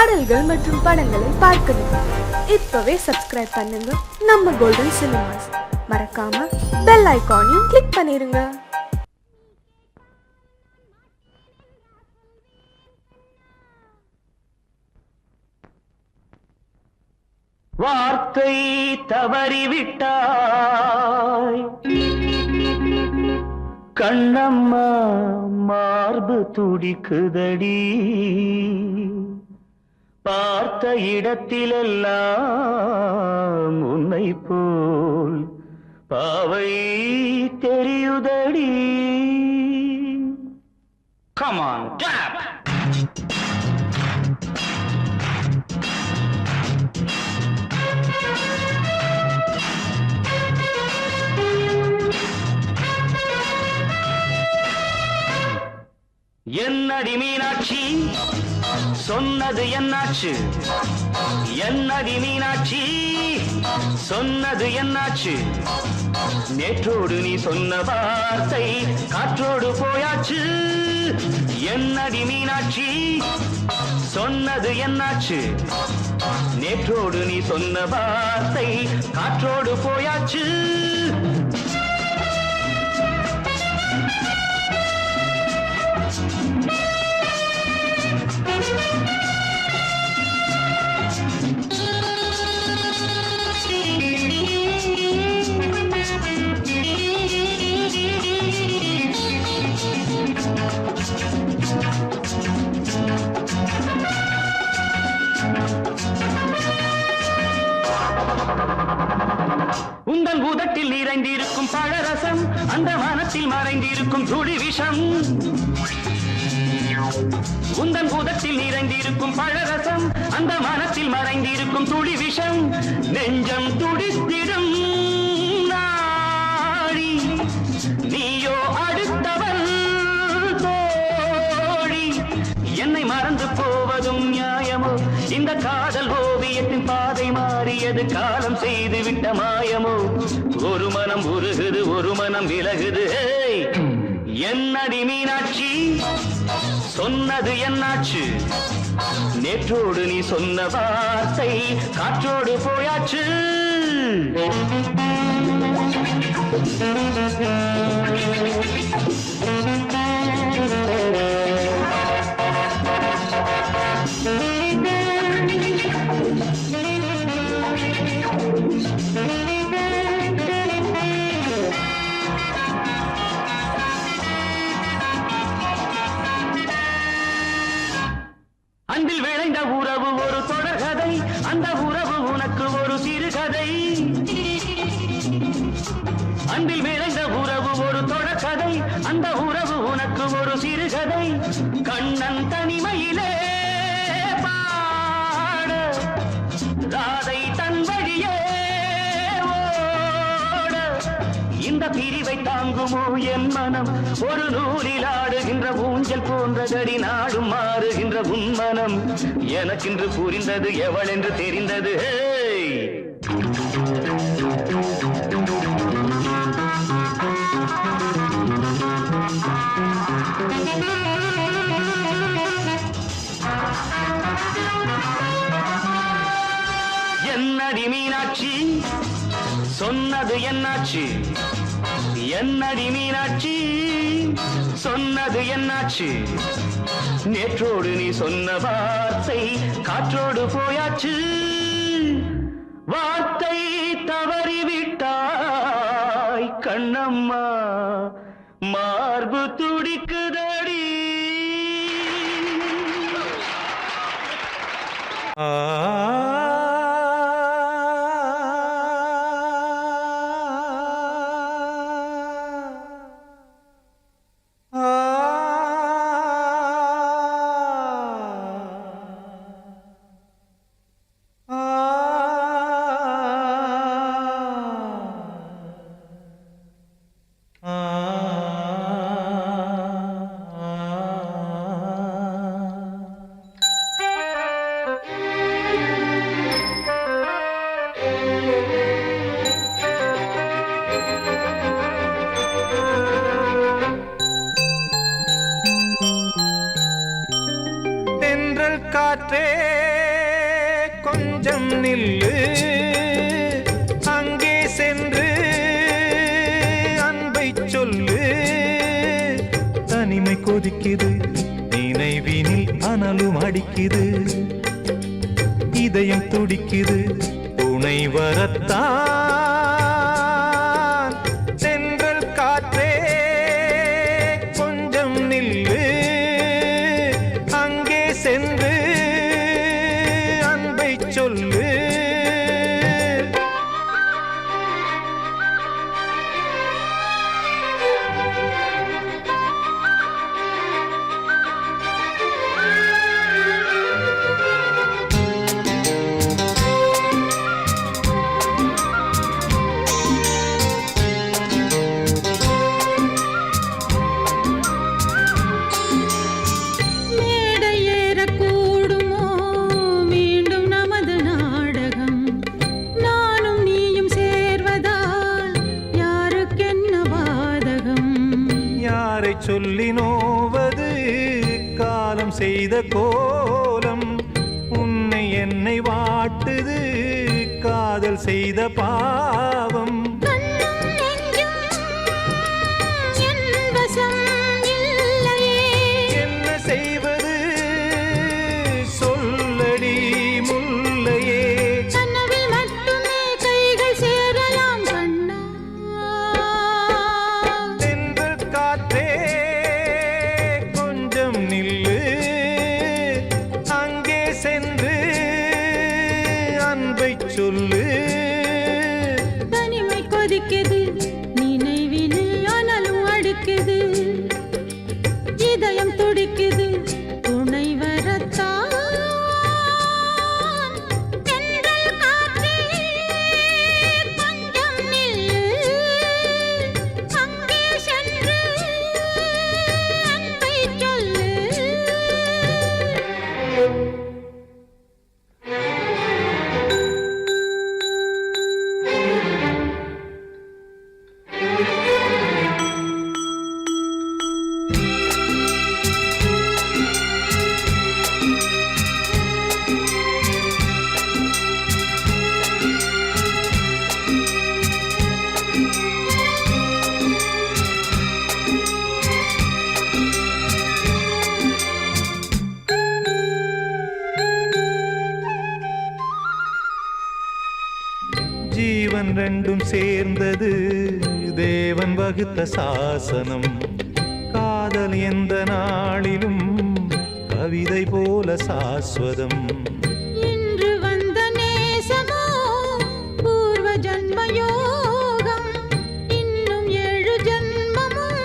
பாடல்கள் மற்றும் படங்களை பார்க்கணுமா? இப்பவே சப்ஸ்கிரைப் பண்ணுங்க நம்ம கோல்டன் சினிமாஸ். மறக்காம பெல் ஐகானையும் கிளிக் பண்ணிருங்க. வார்த்தை தவறிவிட்டாய் கண்ணம்மா, மார்பு துடிக்குதடி. பார்த்த இடத்திலெல்லாம் உன்னை போல் பாவை தெரியுதடி. Come on, clap! என்னடி மீனாட்சி, சொன்னது என்னாச்சு? என்னடி மீனாட்சி, சொன்னது என்னாச்சு? நேற்றோடு நீ சொன்ன வார்த்தை காற்றோடு போயாச்சு. என்னடி மீனாட்சி, சொன்னது என்னாச்சு? நேற்றோடு நீ சொன்ன வார்த்தை காற்றோடு போயாச்சு. உந்தன் உதட்டில் நிறைந்திருக்கும் பழரசம், அந்த வானத்தில் மறைந்திருக்கும் துளி விஷம். உந்தன் உதட்டில் நிறைந்திருக்கும் பழரசம், அந்த வானத்தில் மறைந்திருக்கும் துளி விஷம். நெஞ்சம் துடித்திடும் நாடி, நீயோ அடுத்தவள் தோழி. என்னை மறந்து போவதும் நியாயமோ? இந்த காதல் ஓவியத்தின் பாதை மாறியது, காலம் செய்து விட்ட மாயமோ? ஒரு மனம் உருகுது, ஒரு மனம் விலகுது. என்னடி மீனாட்சி, சொன்னது என்னாச்சு? நேற்றோடு நீ சொன்ன வார்த்தை காற்றோடு போயாச்சு. அன்பில் விளைந்த உறவு ஒரு தொடர்கதை, அந்த உறவு உனக்கு ஒரு சிறுகதை. அன்பில் விளைந்த உறவு ஒரு தொடர்கதை, அந்த உறவு உனக்கு ஒரு சிறுகதை. கண்ணன் தனிமையிலே பாட, ராதை தன் வழியே ஓட. இந்த பிரிவை தாங்குமோ என் மனம்? ஒரு நூலில் ஆடுகின்ற ஊஞ்சல் போன்றதடி, நாடும் மாறுகின்ற உன்மனம். எனக்கென்று புரிந்தது எவள் என்று தெரிந்தது. என்னடி மீனாட்சி, சொன்னது என்னாச்சு? என்னடி மீனாட்சி, சொன்னது என்னாச்சு? நேற்றோடு நீ சொன்ன வார்த்தை காற்றோடு போயாச்சு. வார்த்தை தவறிவிட்டாய் கண்ணம்மா, மார்பு துடிக்குதடி. காற்றே கொஞ்சம் நில்லு, அங்கே சென்று அன்பை சொல்லு. தனிமை கொதிக்குது, நினைவினில் அனலும் அடிக்குது, இதயம் துடிக்குது துணை வரத்தான். சென்றல் காற்றே கொஞ்சம் நில்லு, அங்கே சென்று அன்பை சொல்லு. சொல்லி நோவது காலம் செய்த கோலம், உன்னை என்னை வாட்டுது காதல் செய்த பாவம். என்ன செய்வது சொல்லடி முல்லையே, கனவில் மட்டுமே கைகள் சேரலாம் கண்ணா. தென்றல் காற்றே கொஞ்சம் நில்லு, அங்கே சென்று அன்பை சொல்லு. தனிமை கொதிக்குது, நினைவினில் அனலும் அடிக்குது, இதயம் துடிக்குது துணை வரத்தான். தென்றல் காற்றே கொஞ்சம் நில்லு, அங்கே சென்று அன்பை சொல்லு. ஜீவன் ரெண்டும் சேர்ந்தது தேவன் வகுத்த சாசனம், காதல் எந்த நாளிலும் கவிதை போல சாஸ்வதம். இன்று வந்த நேசமோ பூர்வ ஜன்ம யோகம், இன்னும் 7 ஜன்மமும்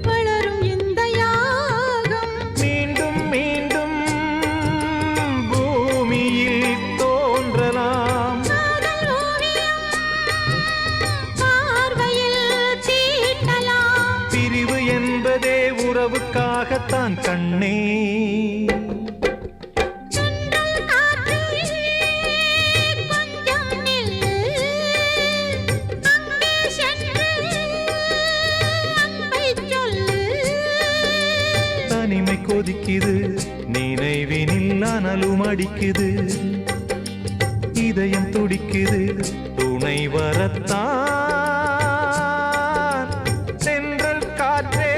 வளரும் இந்த யாகம். மீண்டும் மீண்டும் பூமியில் தோன்றலாம், காதல் ஓவியம் பார்வையில் தீட்டலாம். பிரிவு என்பதே உறவுக்காகத்தான் கண்ணே. தென்றல் காற்றே கொஞ்சம் நில்லு, அங்கே சென்று அன்பை சொல்லு. தனிமை கொதிக்குது, நினைவினில் அனலும் அடிக்குது, இதயம் துடிக்குது துணை வரத்தான். தென்றல் காற்றே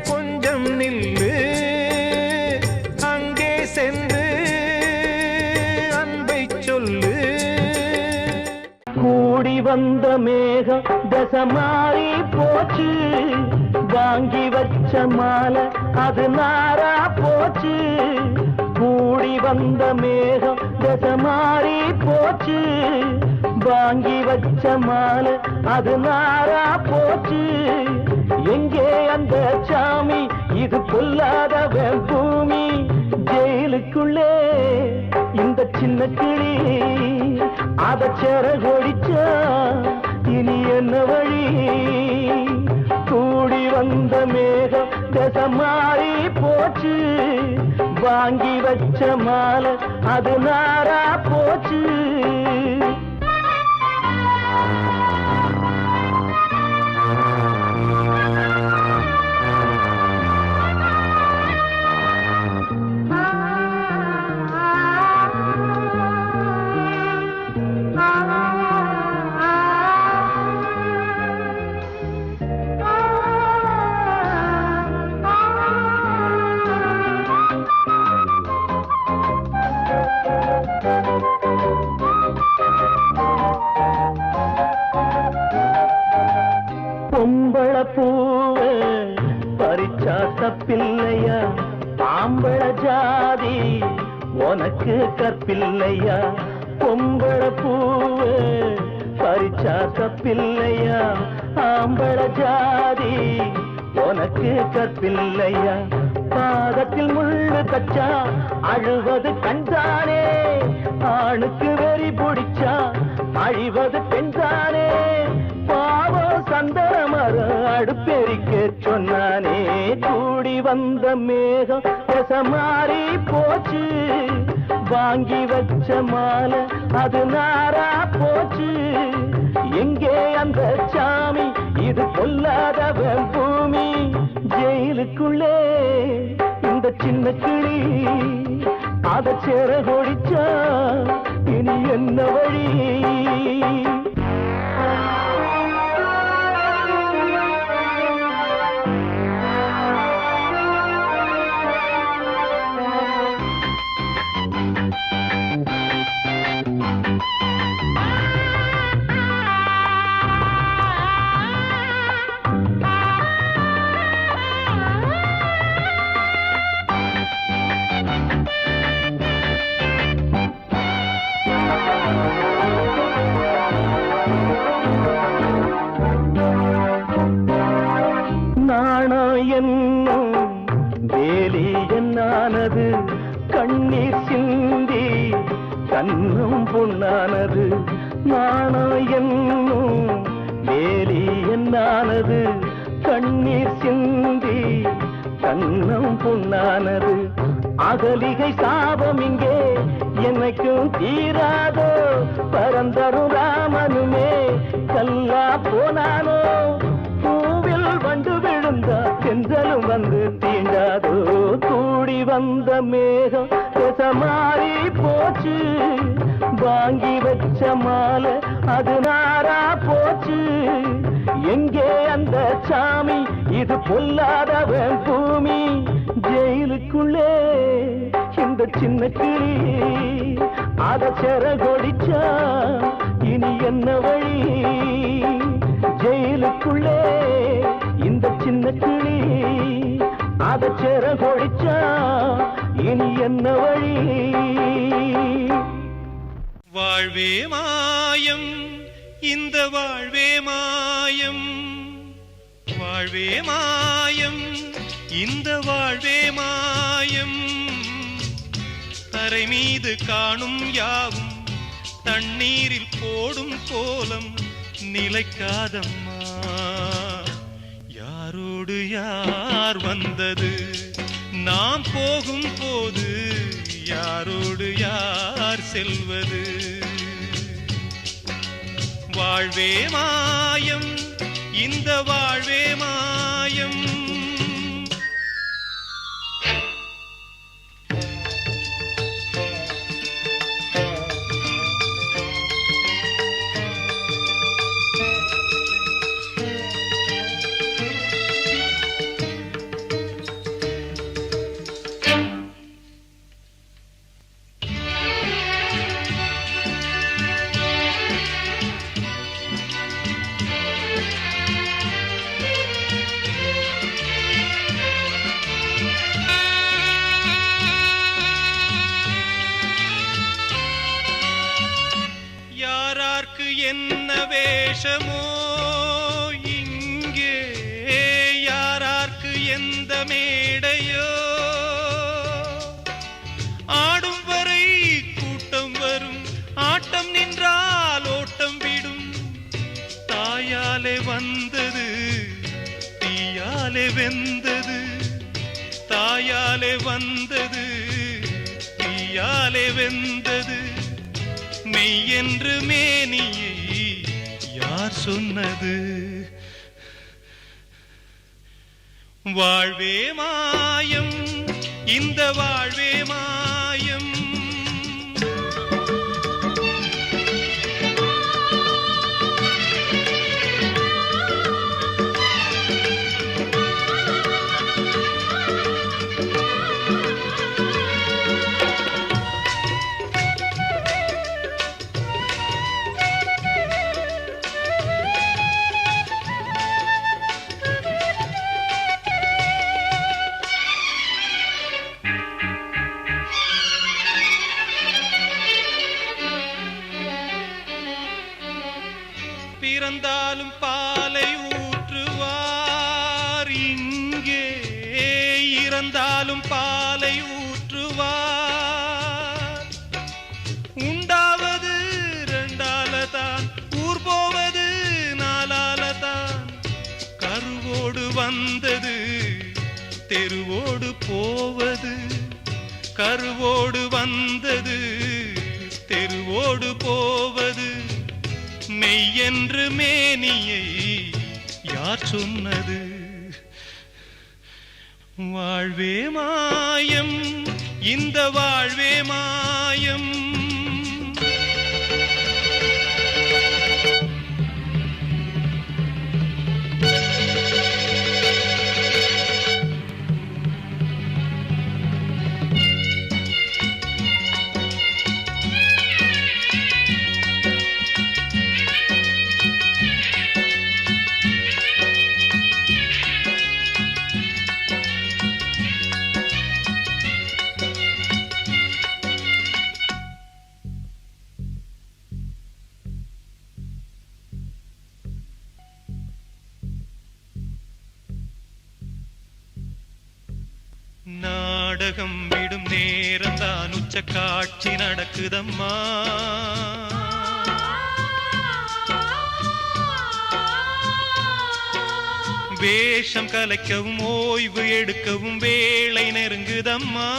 கொஞ்சம் நில்லு, அங்கே சென்று அன்பை சொல்லு. கூடி வந்த மேகம் தசை மாறி போச்சு, வாங்கி வச்ச மாலை அது நாரா போச்சு. கூடி வந்த மேகம் தசை மாறி போச்சு, வாங்கி வச்ச மாலை அது நாரா போச்சு. எங்கே அந்த சாமி, இது பொல்லாதவன் பூமி. ஜெயிலுக்குள்ளே இந்த சின்ன கிளி அத சிறகொடிச்சா இனி என்ன வழி. கூடி வந்த மேகம் தசை மாறி போச்சு, வாங்கி வச்ச மாலை அது நாரா போச்சு. உனக்கு கற்பில்லையா பொம்பள பூவு பறிச்சா தப்பில்லையா ஆம்பள ஜாதி உனக்கு கற்பில்லையா பாதத்தில் முள்ளு தச்சா அழுவது கண்தானே ஆணுக்கு வெறி பிடிச்சா அழிவது பெண்தானே பாவம் சந்தன மரம் அடுப்பெரிக்க சொன்னானே கூடி வந்த மேகம் மாறி போச்சு வாங்கி வச்ச மாலை அது நாரா போச்சு எங்கே அந்த சாமி இது கொல்லாதவன் பூமி ஜெயிலுக்குள்ளே இந்த சின்ன கிளி அத சேர கொடிச்சா இனி என்ன வழி வேலியன்னானது கண்ணீர் சிந்தி கண்ணும் பொன்னானது நாணம் என்னும் வேலியன்னானது கண்ணீர் சிந்தி கண்ணும் பொன்னானது அகலிகை சாபம் இங்கே என்னைக்கும் தீராதோ பரந்தரும் ராமனுமே கல்லா போனானோ பூவில் வண்டு விழுந்தா செஞ்சலும் வந்து தீண்டாதோ கூடி வந்த மேகம் மாறி போச்சு வாங்கி வச்ச மாலை அது நாரா போச்சு எங்கே அந்த சாமி இது பொல்லாதவன் பூமி ஜெயிலுக்குள்ளே இந்த சின்ன கிளி அத செர கொடிச்சா இனி என்ன வழி ஜெயிலுக்குள்ளே இந்த சின்ன கிளி அத செர கொடிச்சா இனி என்ன வழி வாழ்வே மாயம் இந்த வாழ்வே மாயம் வாழ்வே மாயம் இந்த வாழ்வே மாயம் தரை மீது காணும் யாவும் தண்ணீரில் போடும் கோலம் நிலைக்காதம்மா யாரோடு யார் வந்தது நாம் போகும் போது யாரோடு யார் செல்வது வாழ்வே மாயம் இந்த வாழ்வே மாயம் என்ன வேஷமோ இங்கே யாரார்க்கு எந்த மேடையோ ஆடும் வரை கூட்டம் வரும் ஆட்டம் நின்றால் ஓட்டம் விடும் தாயாலே வந்தது தீயாலே வெந்தது தாயாலே வந்தது தீயாலே வெந்தது மெய் என்று மேனியை யார் சொன்னது வாழ்வே மாயம் இந்த வாழ்வே மாயம் இறந்தாலும் பாலை ஊற்றுவார், இங்கே இறந்தாலும் பாலை ஊற்றுவார். உண்டாவது ரெண்டாலதான், ஊர் போவது நாலாலதான். கருவோடு வந்தது தெருவோடு போவது, கருவோடு வந்தது தெருவோடு போவது. மெய் என்று மேனியை யார் சொன்னது? வாழ்வே மாயம், இந்த வாழ்வே மாயம். நாடகம் விடும் நேரம் தான் உச்ச காட்சி நடக்குதம்மா. வேஷம் கலைக்கவும் ஓய்வு எடுக்கவும் வேளை நெருங்குதம்மா.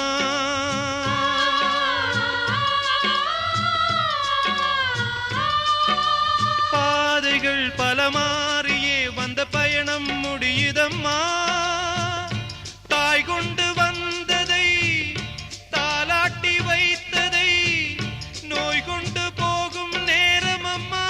பாதைகள் பல மாறியே வந்த பயணம் முடியுதம்மா. தாய் கொண்டு வந்ததை தாலாட்டி வைத்ததை நோய் கொண்டு போகும் நேரம் அம்மா.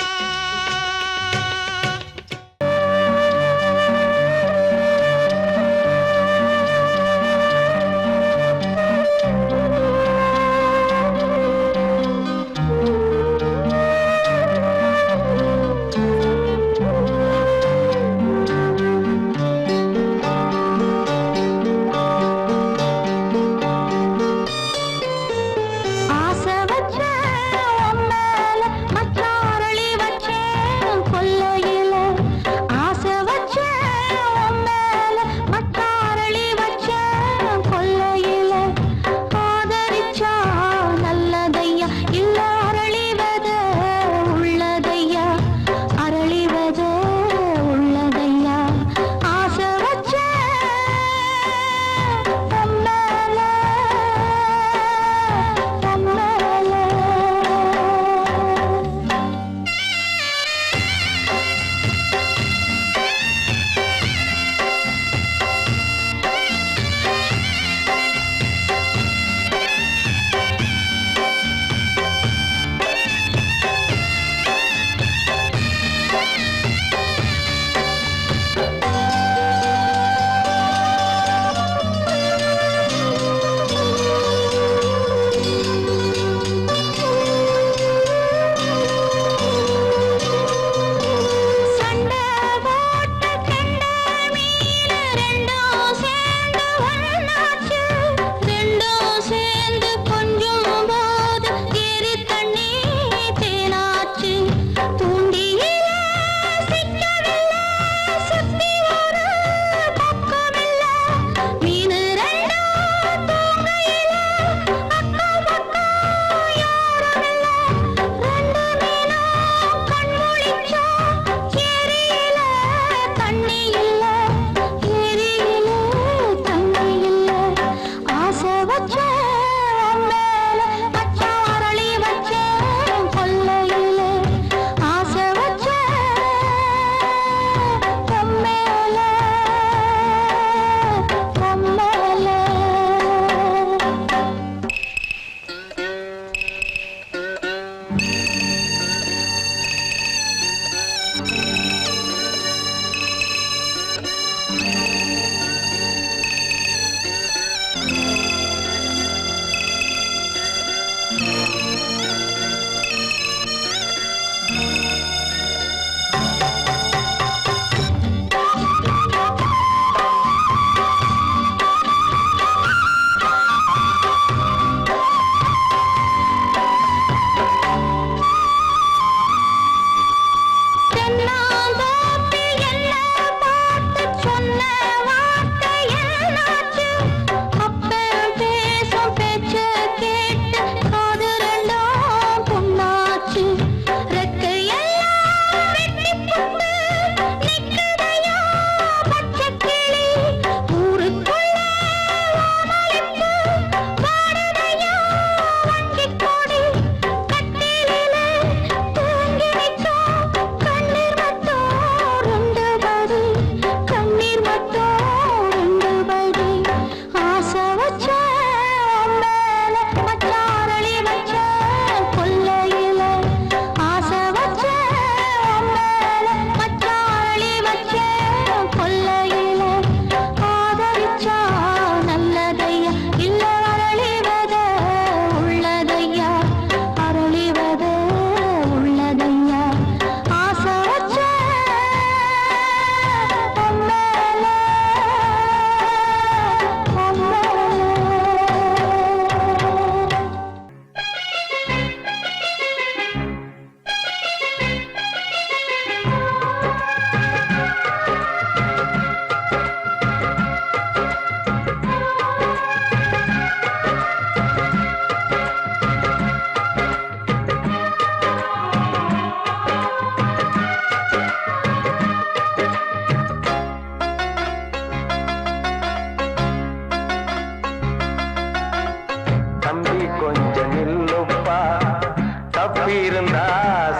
தப்பி இருந்தா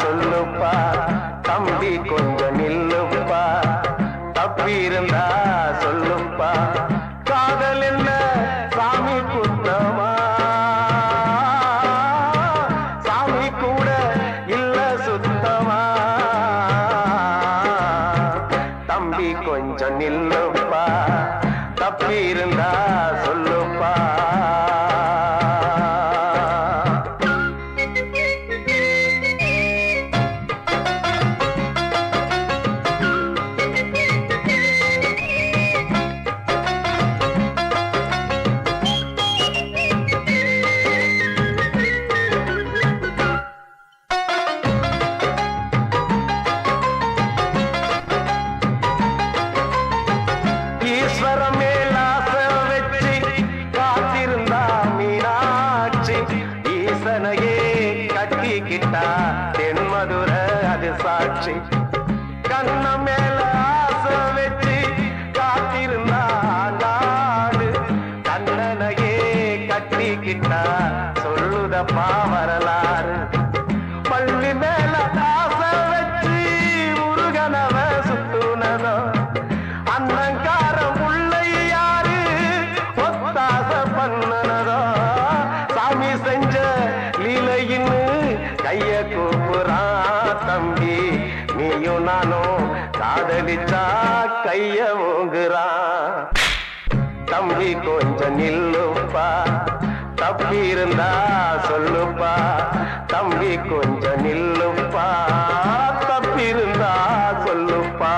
சொல்லுப்பா தம்பி கொஞ்சம் நில்லுப்பா தப்பி இருந்தா சொல்லுப்பா காதல் என்ன சாமி குத்தமா சாமி கூட இல்ல சுத்தமா தம்பி கொஞ்சம் நில்லுப்பா தப்பி இருந்தா சொல்லுப்பா ஈஸ்வரம் மேலாச வச்சு காத்திருந்தா மீனாட்சி ஈசனையே கட்டிக்கிட்டா தென்மதுர அது சாட்சி கண்ண மேல ஆசை வச்சு காத்திருந்தா நாடு கண்ணனையே கட்டிக்கிட்டா சொல்லுதப்பா வரலாறு பள்ளி மேல ஆசை வச்சு முருகனவ சுத்துனதோ அன்னங்காரம் உள்ளை யாரு ஒத்தாச பண்ணனதோ சாமி செஞ்ச லீலையின்னு கைய கூப்புறான் தம்பி நீயும் நானும் காதலிச்சா கைய ஓங்குறான் தம்பி கொஞ்சம் நில்லுப்பா தப்பி இருந்தா சொல்லுப்பா தம்பி கொஞ்சம் நில்லுப்பா தப்பி இருந்தா சொல்லுப்பா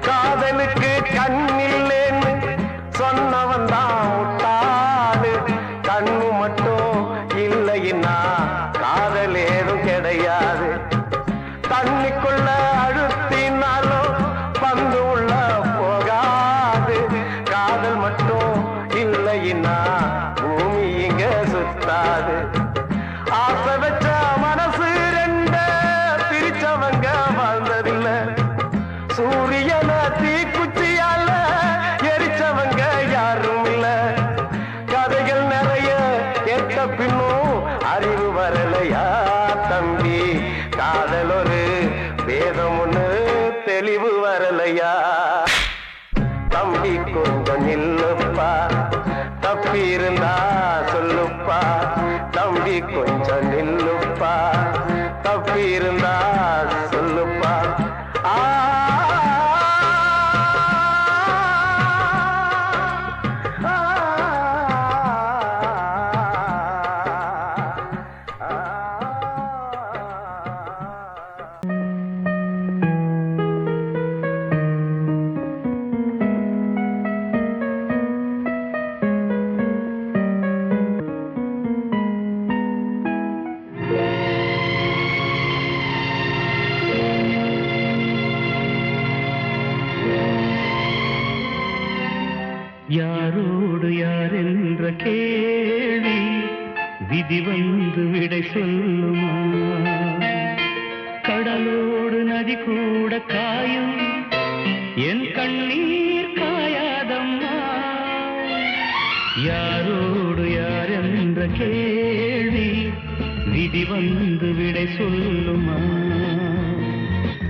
காதலுக்கு கண்ணில்லேன்னு சொன்னவன் தான் முட்டாளு கண்ணு மட்டும் இல்லைன்னா காதல் ஏதும் கிடையாது தண்ணிக்குள்ள அழுத்தினாலும் பந்து உள்ள போகாது காதல் மட்டும் இல்லைன்னா பூமி இங்க சுத்தாது ஆசை வச்ச மனசு ரெண்ட பிரிச்சவங்க வாழ்ந்ததில்லை சூரியன தீக்குச்சியால எரிச்சவங்க யாரும் இல்ல கதைகள் நிறைய கேட்ட பின்னும் அறிவு வரலையா தம்பி காதல் ஒரு வேதம் ஒண்ணு தெளிவு வரலையா தம்பி கொஞ்சம் நில்லுப்பா தப்பி இருந்தா சொல்லுப்பா தம்பி கொஞ்சம் நில்லுப்பா தப்பி இருந்தா சொல்லுப்பா யாரோடு யார் என்ற கேள்வி விதி வந்து விடை சொல்லுமா கடலோடு நதி கூட காயும் என் கண்ணீர் காயாதம்மா யாரோடு யார் என்ற கேள்வி விதி வந்து விடை சொல்லுமா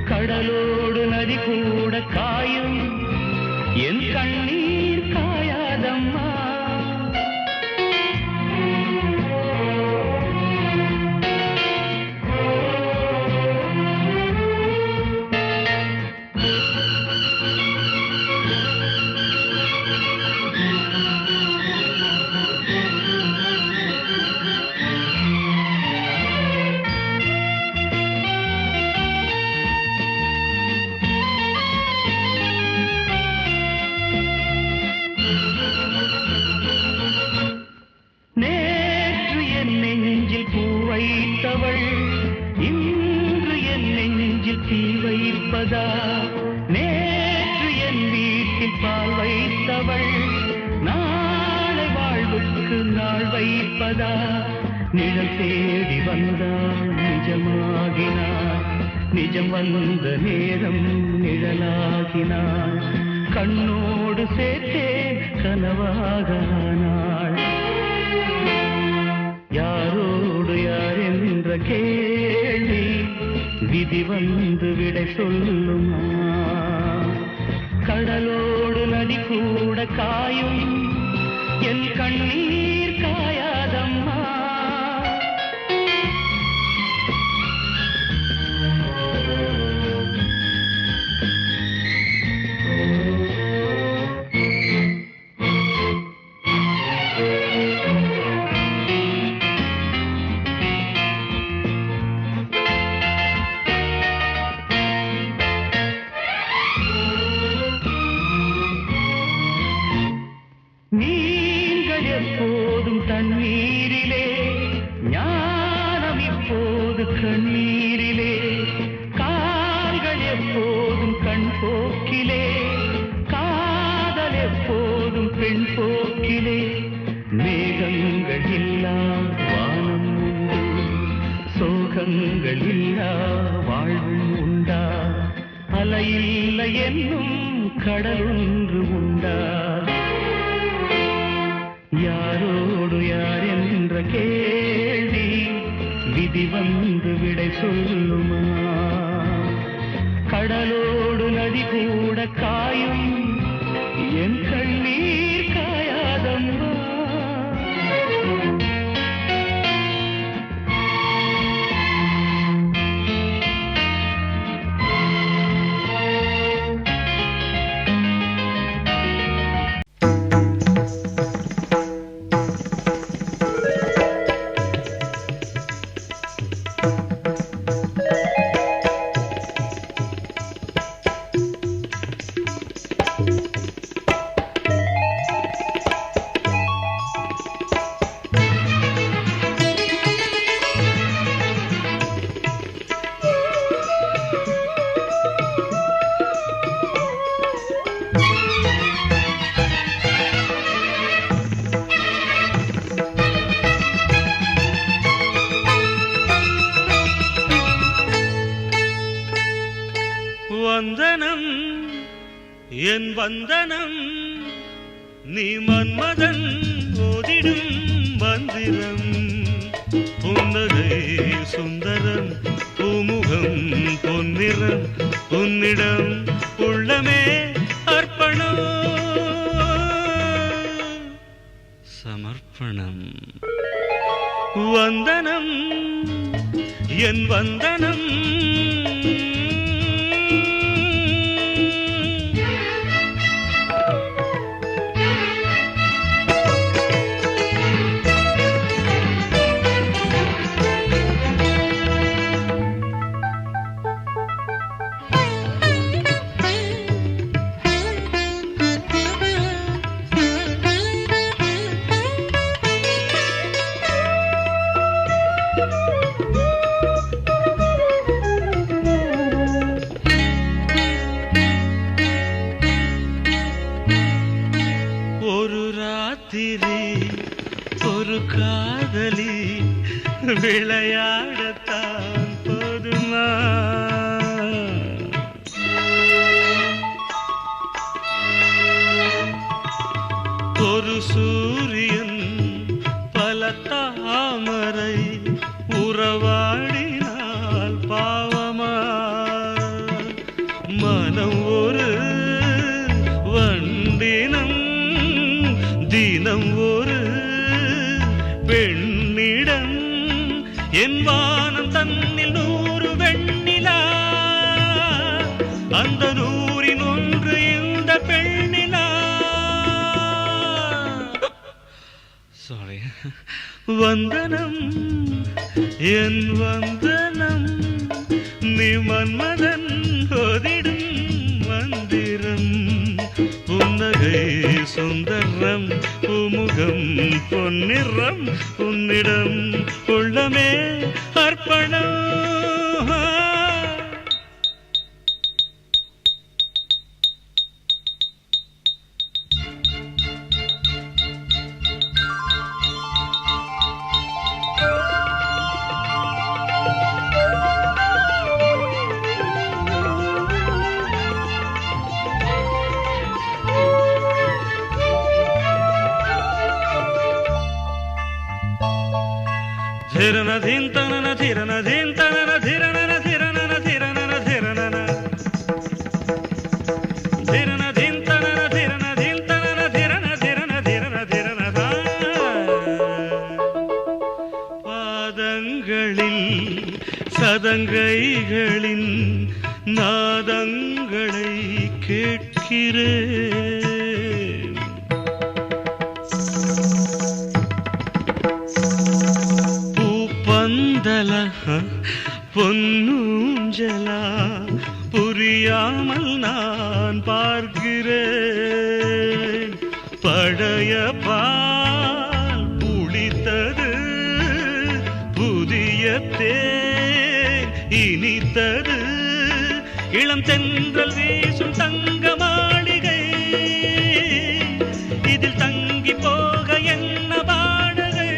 கடலோடு நதி கூட காயும் என் கண்ணீர் காயாதம்மா வைப்பதா நேற்று என் வீட்டில் பால் வைத்தவள் நாளை வாழ்வுக்கு நாள் வைப்பதா நிழல் தேடி வந்தாள் நிஜமாகினாள் நிஜம் வந்த நேரம் நிழலாகினாள் கண்ணோடு சேர்த்தே கனவாகானாள் யாரோடு யார் என்ற கேள்வி விதி வந்து விடை சொல்லுமா கடலோடு நதி கூட காயும் என் கண்ணீர் காயாதம்மா நீங்கள் எப்போதும் தண்ணீரிலே ஞானம் இப்போது கண்ணீரிலே கால்கள் எப்போதும் கண் போக்கிலே காதல் எப்போதும் பெண் போக்கிலே மேகங்கள் இல்லா வானம் உண்டு சோகங்கள் இல்லா வாழ்வும் உண்டா அலையில்லை என்னும் கடலொன்று உண்டா யாரோடு யார் என்ற கேள்வி விதி வந்து விடை சொல்லுமா கடலோடு நதி கூட காயும் என் கண்ணீர் காயாதம்மா வந்தனம் என் வந்தனம் நீ மன்மதன் ஓதிடும் மந்திரம் புன்னகை சுந்தரம் பூமுகம் பொன்னிறம் உன்னிடம் உள்ளமே அர்ப்பணம் சமர்ப்பணம் வந்தனம் என் வந்தனம் ஒரு காதலி விளையாடத்தான் போதுமா ஒரு சூரியன் பல தாமரை உறவாடினால் பாவமா மனம் ஒரு வண்டினம் தினம் ஒரு பெண்ணிடம் என் வானம் தன்னில் 100 வெண்ணிலா அந்த 100இன் ஒன்று இந்த பெண்ணிலா சாரி வந்தனம் என் வந்தனம் நீ மன்மதன் ஓதிடும் மந்திரம் புன்னகை சுந்தரம் பூமுகம் பொன்னிறம் உன்னிடம் உள்ளமே அர்ப்பணம் ಧಿರನಧೀನ್ ತನನ ಧಿರನಧೀನ್ ತನನ ಧಿರನನ ಧಿರನನ ಧಿರನನ ಧಿರನನ ಧಿರನಧೀನ್ ತನನ ಧಿರನಧೀನ್ ತನನ ಧಿರನ ಧಿರನ ಧಿರನ ಧಿರನದ பாதங்களில் சதங்கைகளின் நாதங்களை கேட்கிறேன். பூப்பந்தல பொன்னூஞ்சலா புரியாமல் நான் பார்க்கிறேன். பழைய பால் புளித்தது, புதிய தேன் இனித்தது, இளம் தென்றல் வீசும் தங்க மாளிகை, இதில் தங்கி போக என்ன பாடகை.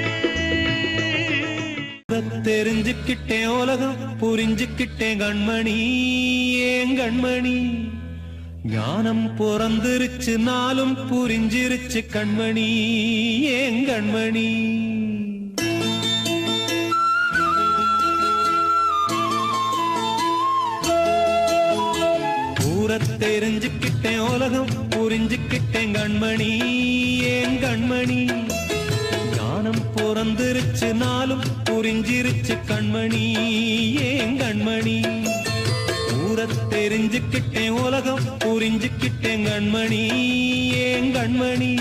தெரிஞ்சுக்கிட்டேன் உலகம் புரிஞ்சுக்கிட்டேன் கண்மணி ஏன் கண்மணி. ஞானம் பிறந்திருச்சு நாளும் புரிஞ்சிருச்சு கண்மணி ஏன் கண்மணி. தெரிஞ்சுக்கிட்டேன் உலகம் புரிஞ்சுக்கிட்டேன் கண்மணி ஏன் கண்மணி. ஞானம் பிறந்திருச்சு நாளும் புரிஞ்சிருச்சு கண்மணி ஏன் கண்மணி. தெரிஞ்சுக்கிட்டேன் உலகம் புரிஞ்சுக்கிட்டேன் கண்மணி ஏன் கண்மணி.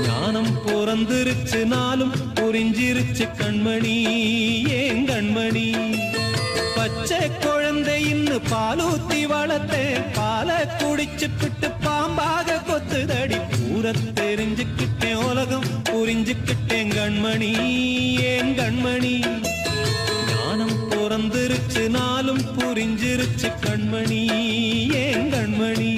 ஞானம் பிறந்திருச்சு நாளும் புரிஞ்சிருச்சு கண்மணி ஏன் கண்மணி. பச்சை குழந்தை இன்னும் பாலூத்தி வளர்த்தேன், பால குடிச்சுக்கிட்டு பாம்பாக கொத்துதடி. தெரிஞ்சுக்கிட்டேன் உலகம் புரிஞ்சுக்கிட்டேன் கண்மணி ஏன் கண்மணி. ஞானம் பிறந்திருச்சு நாளும் புரிஞ்சிருச்சு கண்மணி ஏன் கண்மணி.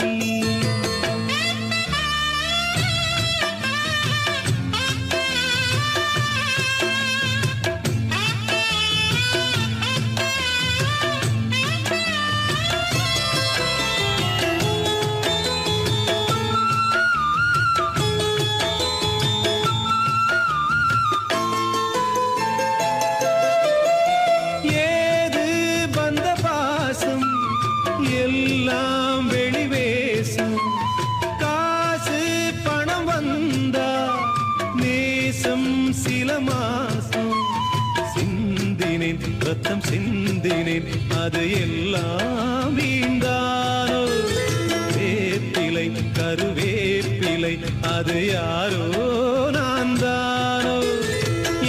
எல்லாம் வெளிவேசம், காசு பணம் வந்தா நேசம் சில மாசம். சிந்தினேன் ரத்தம் சிந்தினேன் அது எல்லாம் வீண்டானோ. வேப்பிலை கருவேப்பிலை அது யாரோ நான் தானோ.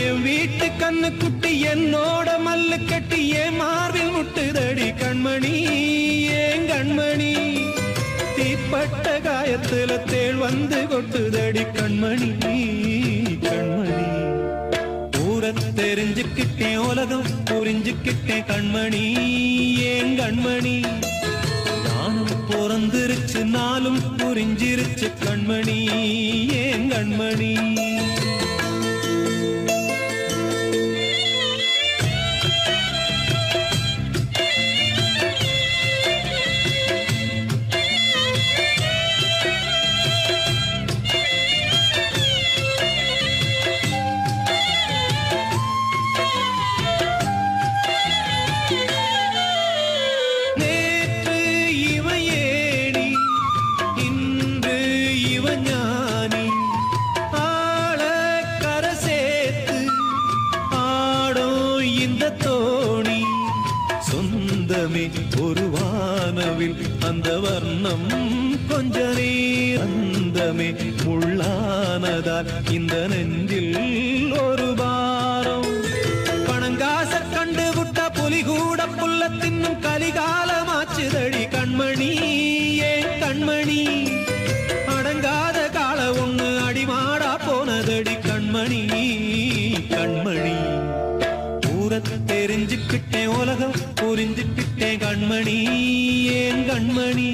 என் வீட்டு கண்ணு குட்டி என்னோட மல்லு கட்டி என் மார்பில் முட்டுதடி கண்மணி ஏன் கண்மணி. தீப்பட்ட காயத்துல தேள் வந்து கொட்டுதடி கண்மணி கண்மணி. தெரிஞ்சுக்கிட்டேன் உலகம் புரிஞ்சுக்கிட்டேன் கண்மணி ஏன் கண்மணி. ஞானம் பிறந்திருச்சு நாளும் புரிஞ்சிருச்சு கண்மணி ஏன் கண்மணி. ஒரு வானவில் அந்த வர்ணம் கொஞ்ச நேரந்தமே முள்ளானதால் இந்த நெஞ்சில் ஒரு பாரம். பணங்காச கண்டு விட்ட புலி கூட புல்ல தின்னும் கலிகாலமாச்சுதடி கண்மணி ஏன் கண்மணி. அடங்காத கால ஒண்ணு அடிமாடா போனதடி கண்மணி கண்மணி. தெரிஞ்சுக்கிட்டேன் உலகம் புரிஞ்சுக்கிட்டேன் கண்மணி ஏன் கண்மணி.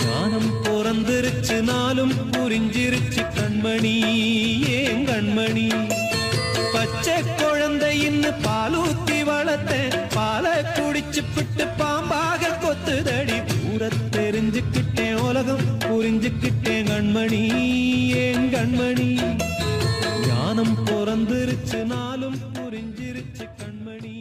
ஞானம் பிறந்திருச்சு நாளும் புரிஞ்சிருச்சு கண்மணி ஏன் கண்மணி. பச்சை குழந்தை இன்னும் பாலூத்தி வளர்த்தேன், பால குடிச்சுப்பிட்டு பாம்பாக கொத்துதடி. தெரிஞ்சுக்கிட்டேன் உலகம் புரிஞ்சுக்கிட்டேன் கண்மணி ஏன் கண்மணி. ஞானம் பிறந்திருச்சு நாளும் புரிஞ்சிருச்சு கண்மணி.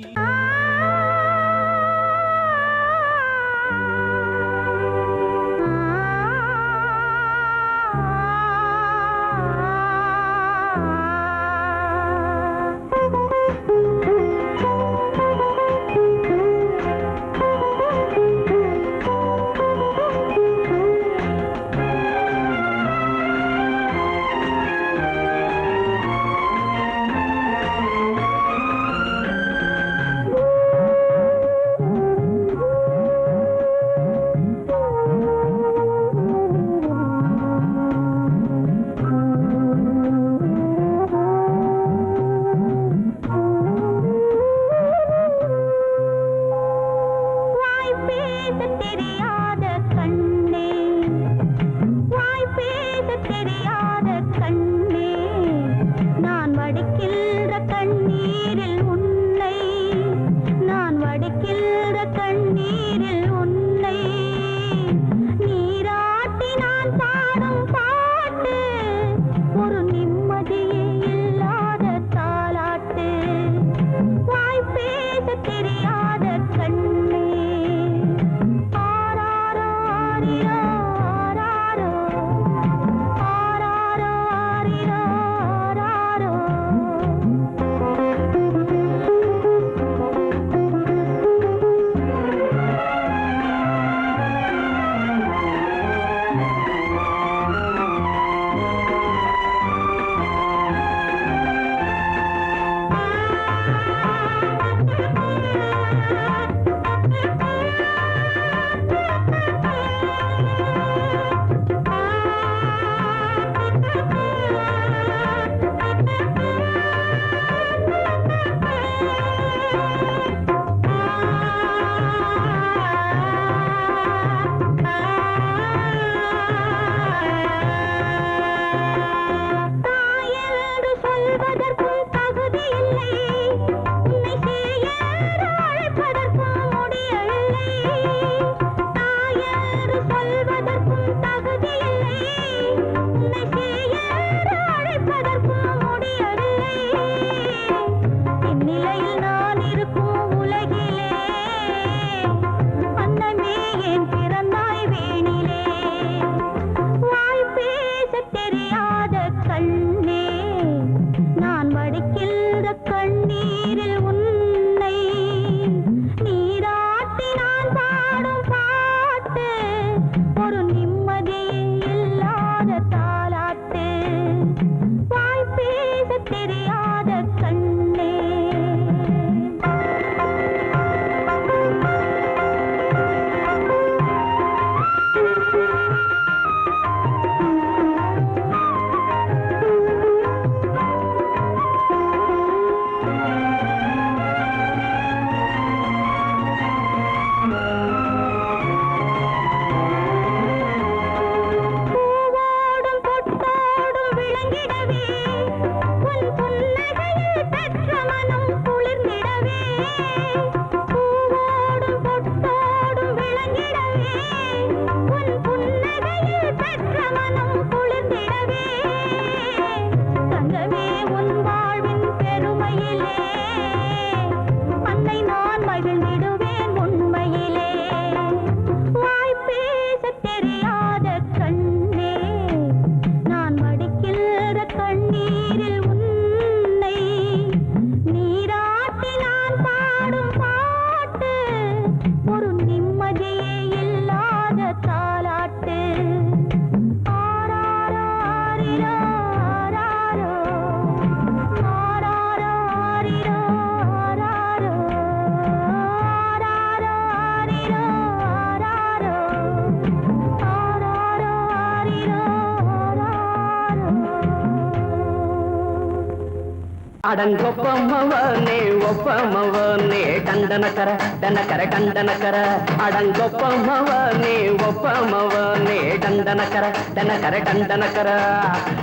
ಅಡಂಗೊಪ್ಪಮ್ಮವನೇ ಒಪ್ಪಮ್ಮವನೇ ಟಂಡನಕರ ಡನಕರ ಟಂಡನಕರ ಅಡಂಗೊಪ್ಪಮ್ಮವನೇ ಒಪ್ಪಮ್ಮವನೇ ಟಂಡನಕರ ಡನಕರ ಟಂಡನಕರ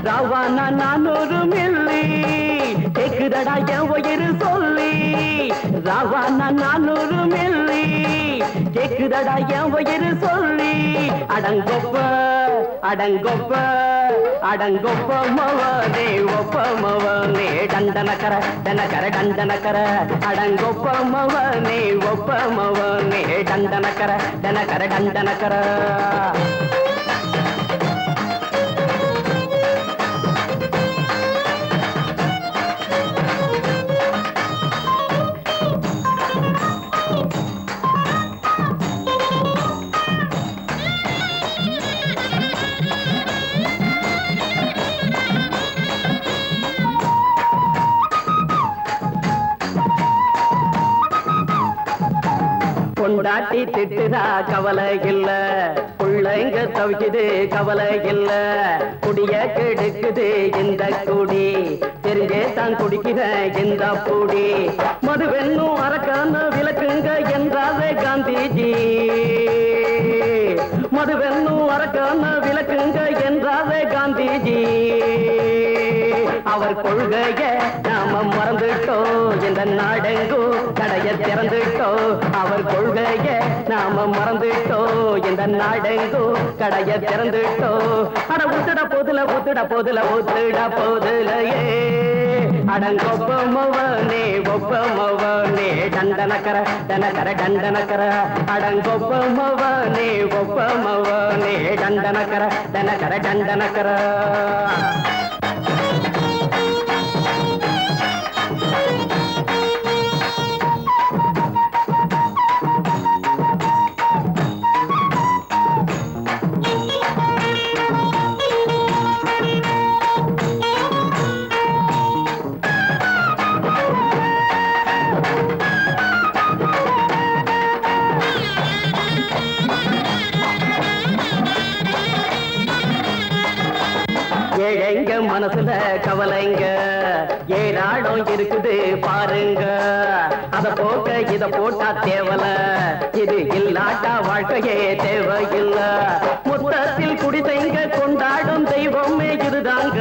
ரவான 400 மில்லி கேக்குதடா என் உயிர் சொல்லி ரவான 400 மில்லி கேக்குதடா என் உயிர் சொல்லி அடங்கொப்ப அடங்கொப்ப அடங்கொப்ப மவனே ஒப்ப மவனே டண்டனக்கர டனக்கர டண்டனக்கர அடங்கொப்ப மவனே ஒப்ப மவனே டண்டனக்கர டனக்கர டண்டனக்கர கொண்டாட்டி திட்டுதா கவலை இல்ல பிள்ளைங்க தவிக்குது கவலை இல்ல குடிய கெடுக்குது இந்த குடி தெரிஞ்சே தான் குடிக்கிற இந்த பூடி மதுவென்னும் அரக்கான விளக்குங்க என்றாரே காந்திஜி மதுவென்னும் அரக்கான விளக்குங்க என்றாரே காந்திஜி அவர் கொள்கைய நாம மறந்துட்டோம் இந்த நாடெங்கும் கடைய திறந்துட்டோம் அவர் கொள்கைய நாம மறந்துட்டோம் இந்த நாடெங்கும் கடைய திறந்துட்டோம் அட ஊத்துட போதுல ஊத்துட போதுல ஊத்துட போதுலையே அடங்கொப்பமவனே ஒப்பமவனே டண்டனக்கர டனக்கர டண்டனக்கர அடங்கொப்பமவனே ஒப்பமவனே டண்டனக்கர டனக்கர டண்டனக்கர ஏழைங்க மனசுல கவலைங்க ஏராளம் இருக்குது பாருங்க அத போக்க இத போட்டா தேவல இது இல்லாட்டா வாழ்க்கையே தேவையில்ல முத்தத்தில் குடிசைங்க கொண்டாடும் தெய்வமே இதுதாங்க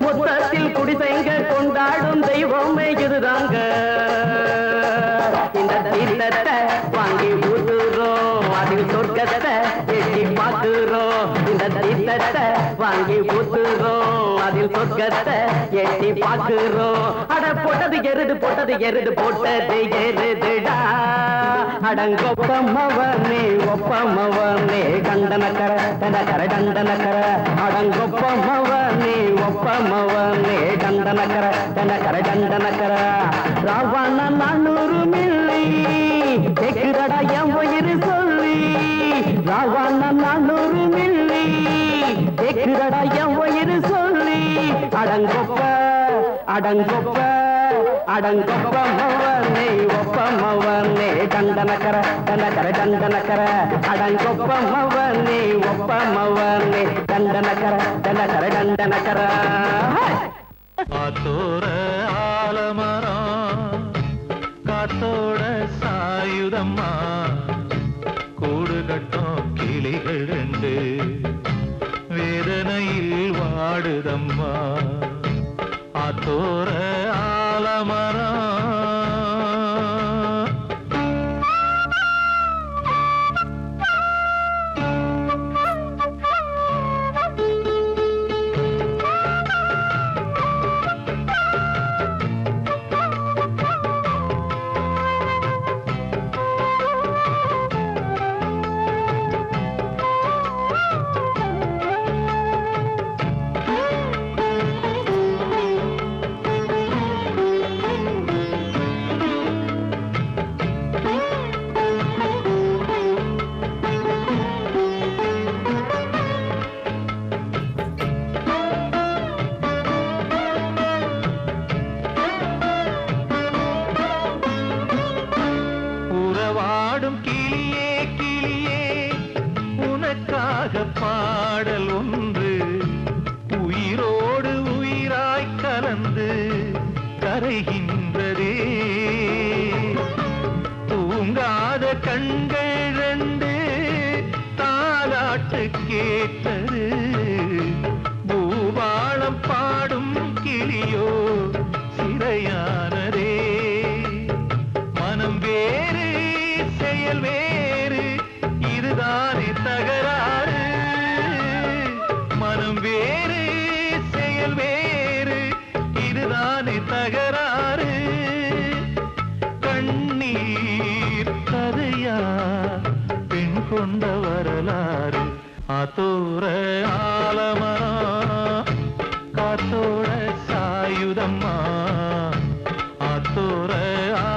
முத்தத்தில் குடிசைங்க கொண்டாடும் தெய்வமே இதுதாங்க இந்த தீர்த்தத்தை வாங்கி ஊத்துறோம் அதில் சொர்க்கத்தை எட்டி பார்க்கிறோம் இந்த தீர்த்தத்தை வாங்கி ஊத்துறோம் அதில் சொர்க்கத்தை எட்டி பார்க்கிறோம் அட போட்டது எருது போட்டது எருதுடா அடங்கொப்பமவனே ஒப்பமவனே கண்டனக்கர டனக்கர டண்டனக்கர அடங்கொப்பமவனே ஒப்பமவனே கண்டனக்கர டனக்கர டண்டனக்கர ராவண 400 மில்லி கேக்குதடா என் உயிர் சொல்லி ராவண 400 மில்லி கேக்குதடா என் உயிர் சொல்லி அடங்கொப்ப அடங்கொப்ப அடங்கொப்பமவனே ஒப்பமவனே டண்டனக்கர டனக்கர டண்டனக்கர அடங்கொப்பமவனே ஒப்பமவனே டண்டனக்கர டனக்கர டண்டனக்கர காத்தோர ஆலமரம் காத்தோட சாயுதம்மா கூடு கட்டும் கிளிகள் ரெண்டு வேதனையில் வாடுதம்மா ஆத்தோர ஆலமரம் உறவாடும் கிளியே கிளியே உனக்காக பாடல் ஒன்று உயிரோடு உயிராய் கலந்து கரைகின்றதே தூங்காத கண்கள் ரெண்டு தாலாட்டு கேட்டது பூபாளம் பாடும் கிளியோ சிறையானதே மனம் வேறு செயல் வேறு இதுதானே தகராறு கண்ணீர் கதையா பெண் கொண்ட வரலாறு ஆத்தோர ஆலமரம் காத்தோட சாயுதம்மா ஆத்தோர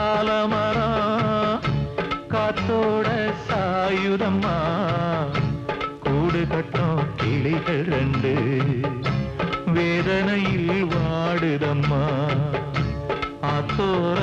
ஆலமரம் காத்தோட சாயுதம்மா கூடு கட்டும் கிளிகள் ரெண்டு வேதனையில் வாடுதம்மா ஆத்தோர